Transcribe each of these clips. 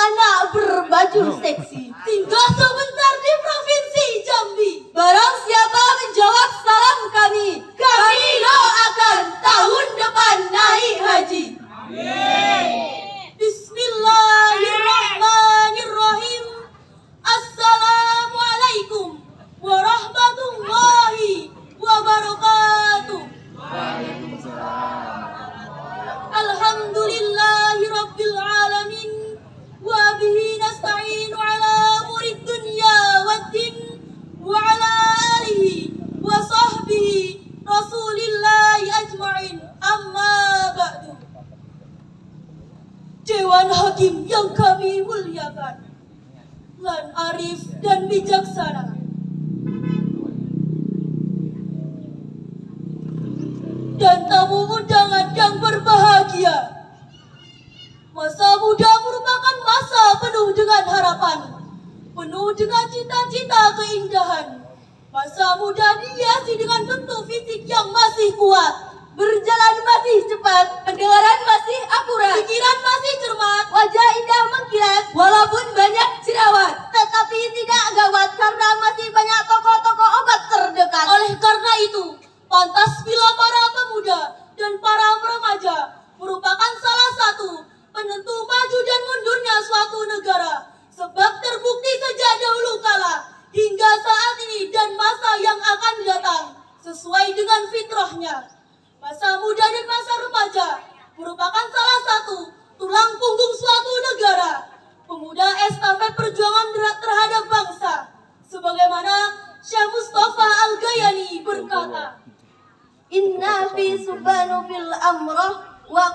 anak berbaju seksi. Tinggal sebentar di Provinsi Jambi. Barang siapa menjawab salam kami doakan tahun depan naik haji. Bismillahirrahmanirrahim. Assalamualaikum warahmatullahi wabarakatuh. Alhamdulillahi rabbil alamin. Wa bihi nasta'inu ala umurid dunya waddin. Wa ala alihi wa sahbihi rasulillahi ajma'in. Amma ba'du. Dewan Hakim yang kami muliakan, lan arif dan bijaksana, dan tamu undangan yang berbahagia. Masa muda merupakan masa penuh dengan harapan, penuh dengan cita-cita keindahan. Masa muda dihiasi dengan bentuk fisik yang masih kuat, berjalan masih cepat, pendengaran masih akurat, pikiran masih cermat, wajah indah mengkilat, walaupun banyak jerawat, tetapi tidak gawat karena masih banyak toko-toko obat terdekat. Oleh karena itu, pantas bila para pemuda dan para remaja merupakan salah satu penentu maju dan mundurnya suatu negara, sebab terbukti sejak dahulu kala hingga saat ini dan masa yang akan datang sesuai dengan fitrahnya. Masa muda dan masa remaja merupakan salah satu tulang punggung suatu negara, pemuda estafet perjuangan terhadap bangsa, sebagaimana Syekh Mustafa Al-Ghayani berkata, Inna fi subhanu fil amrah wa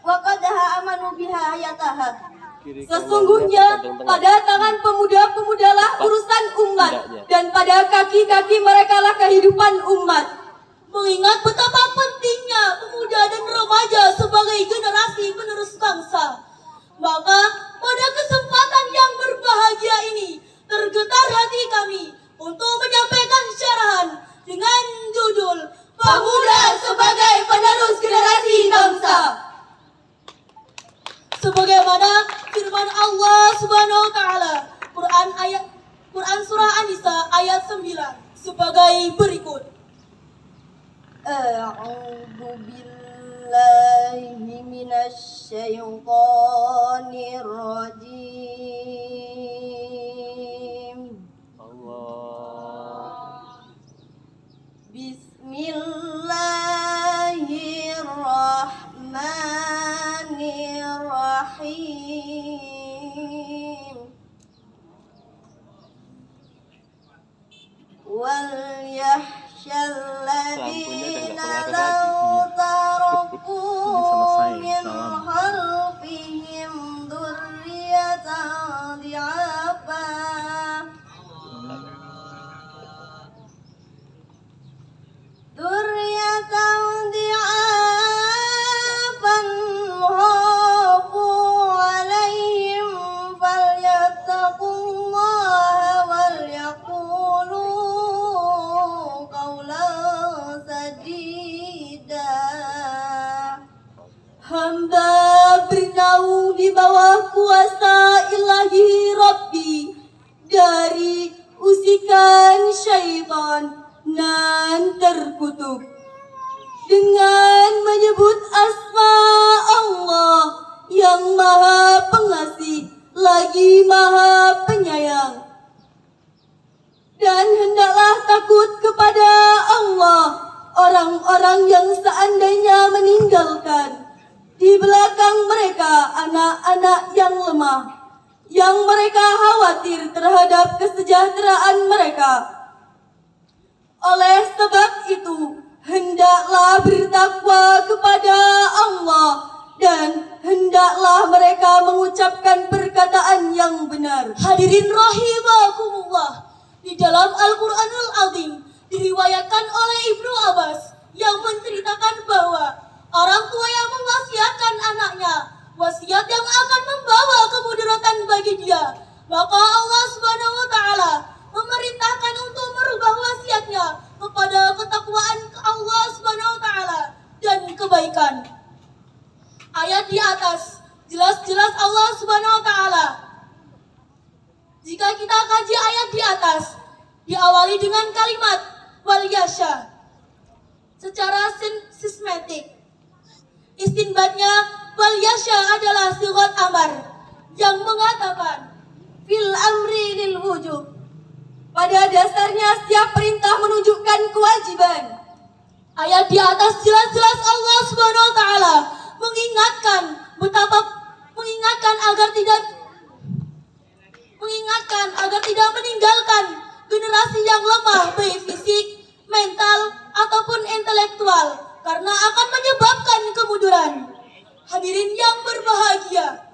qadaha amanu biha hayataha. Sesungguhnya pada tangan pemuda-pemudalah urusan umat, dan pada kaki-kaki mereka lah kehidupan umat. Mengingat betapa pentingnya pemuda dan remaja sebagai generasi penerus bangsa, maka pada kesempatan yang berbahagia ini tergetar hati kami untuk menyampaikan syarahan dengan judul Pemuda sebagai Penerus Generasi Bangsa. Sebagaimana firman Allah Subhanahu wa taala, Quran surah An-Nisa ayat 9 sebagai berikut. A'udzu billahi minasy syaithanir rajim. Bismillahirrahmanirrahim. Wal yahsyalladzina law taraku min khalfihim dzurriyyatan dhi'afan khafu 'alaihim falyattaqullaha wal yaqulu qawlan sadida. Hamba bernaung di bawah kuasa ilahi Rabbi dari usikan syaitan nan terkutuk, dengan menyebut asma Allah yang maha pengasih lagi maha penyayang. Dan hendaklah takut kepada Allah orang-orang yang seandainya meninggalkan di belakang mereka anak-anak yang lemah, yang mereka khawatir terhadap kesejahteraan mereka. Oleh sebab itu, hendaklah bertakwa kepada Allah dan hendaklah mereka mengucapkan perkataan yang benar. Hadirin rahimakumullah, di dalam Al-Quranul Azim diriwayatkan oleh Ibnu Abbas yang menceritakan bahwa orang tua yang mewasiatkan anaknya wasiat yang akan membawa kemudaratan bagi dia, maka Allah Subhanahu wa taala memerintahkan untuk merubah wasiatnya kepada ketakwaan Allah Subhanahu wa taala dan kebaikan. Ayat di atas jelas-jelas Allah Subhanahu wa taala kita kaji ayat di atas. Diawali dengan kalimat wal yasha secara sistematik. Istinbatnya wal yasha adalah sigat amar yang mengatakan fil amri lil wujub. Pada dasarnya setiap perintah menunjukkan kewajiban. Ayat di atas jelas-jelas Allah Subhanahu wa taala mengingatkan agar tidak meninggalkan generasi yang lemah baik fisik, mental ataupun intelektual karena akan menyebabkan kemunduran. Hadirin yang berbahagia,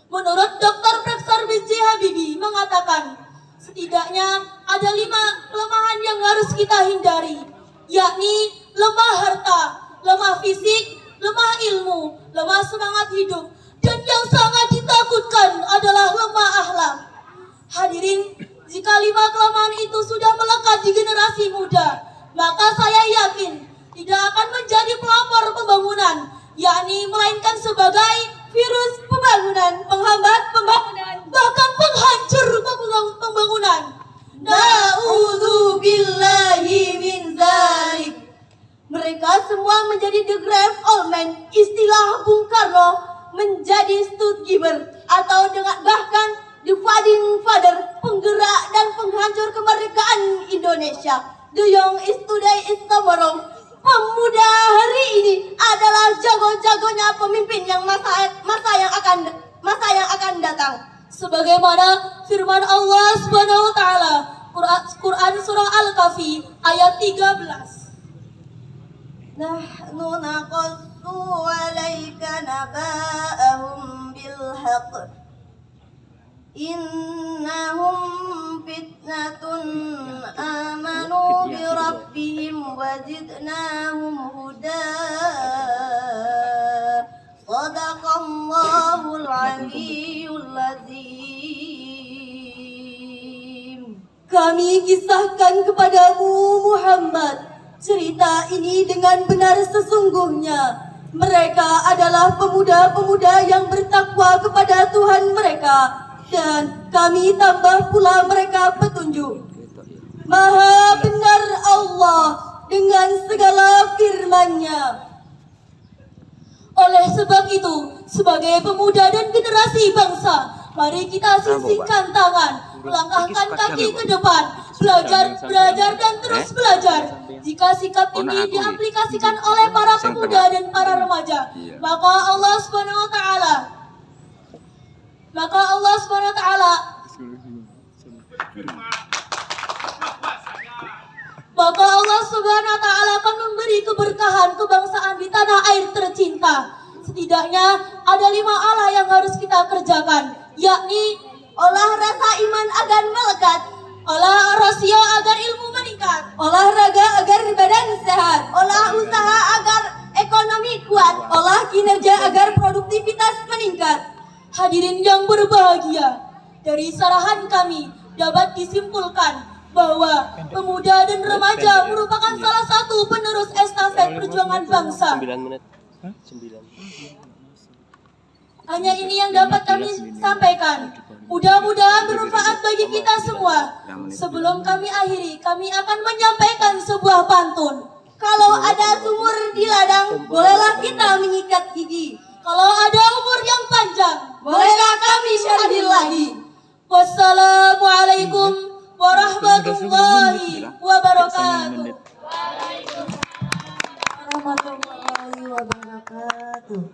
menurut Dr. Profesor B.J. Habibie mengatakan setidaknya ada 5 kelemahan yang harus kita hindari, yakni lemah harta, lemah fisik, lemah ilmu, lemah semangat hidup, dan yang sangat ditakutkan adalah lemah akhlak. Hadirin, jika 5 kelemahan itu sudah melekat di generasi muda, maka saya yakin tidak akan menjadi pelopor pembangunan, yakni melainkan sebagai virus pembangunan, penghambat pembangunan, bahkan penghancur pembangunan. Na'udzubillahi min dzalik. Mereka semua menjadi the grave old man, istilah Bung Karno menjadi Stuttgart atau dengan bahkan the founding father, penggerak dan penghancur kemerdekaan Indonesia. The young is today is tomorrow. Pemuda hari ini adalah jago-jagonya pemimpin yang masa yang akan datang. Sebagaimana firman Allah Subhanahu wa taala, Quran surah Al-Kahfi ayat 13. Nahnu naqassu 'alaika naba'ahum bil haqq. Innahum fitnatun amanu bi rabbihim wazidnahum huda. Shadaqallahul aliyyul azim. Kami kisahkan kepadamu Muhammad cerita ini dengan benar sesungguhnya. Mereka adalah pemuda-pemuda yang bertakwa kepada Tuhan mereka, dan kami tambah pula mereka petunjuk. Maha benar Allah dengan segala firman-Nya. Oleh sebab itu, sebagai pemuda dan generasi bangsa, mari kita sisihkan tangan, melangkahkan kaki ke depan, belajar dan terus belajar. Jika sikap ini diaplikasikan oleh para pemuda dan para remaja, maka Allah Subhanahu wa taala akan memberi keberkahan kebangsaan di tanah air tercinta. Setidaknya ada 5 Allah yang harus kita kerjakan, yakni olah rasa iman agar melekat, olah rasio agar ilmu meningkat, olahraga agar badan sehat, olah usaha agar ekonomi kuat, olah kinerja agar produktivitas meningkat. Hadirin yang berbahagia, dari sarahan kami dapat disimpulkan bahwa pemuda dan remaja merupakan salah satu penerus estafet perjuangan bangsa. 9 menit. 9. Hanya ini yang dapat kami sampaikan. Mudah-mudahan bermanfaat bagi kita semua. Sebelum kami akhiri, kami akan menyampaikan sebuah pantun. Kalau ada sumur di ladang, bolehlah kita menyikat gigi. Kalau ada umur yang panjang, bolehlah kami syaril lagi. Wassalamualaikum warahmatullahi wabarakatuh. Waalaikumsalam warahmatullahi wabarakatuh.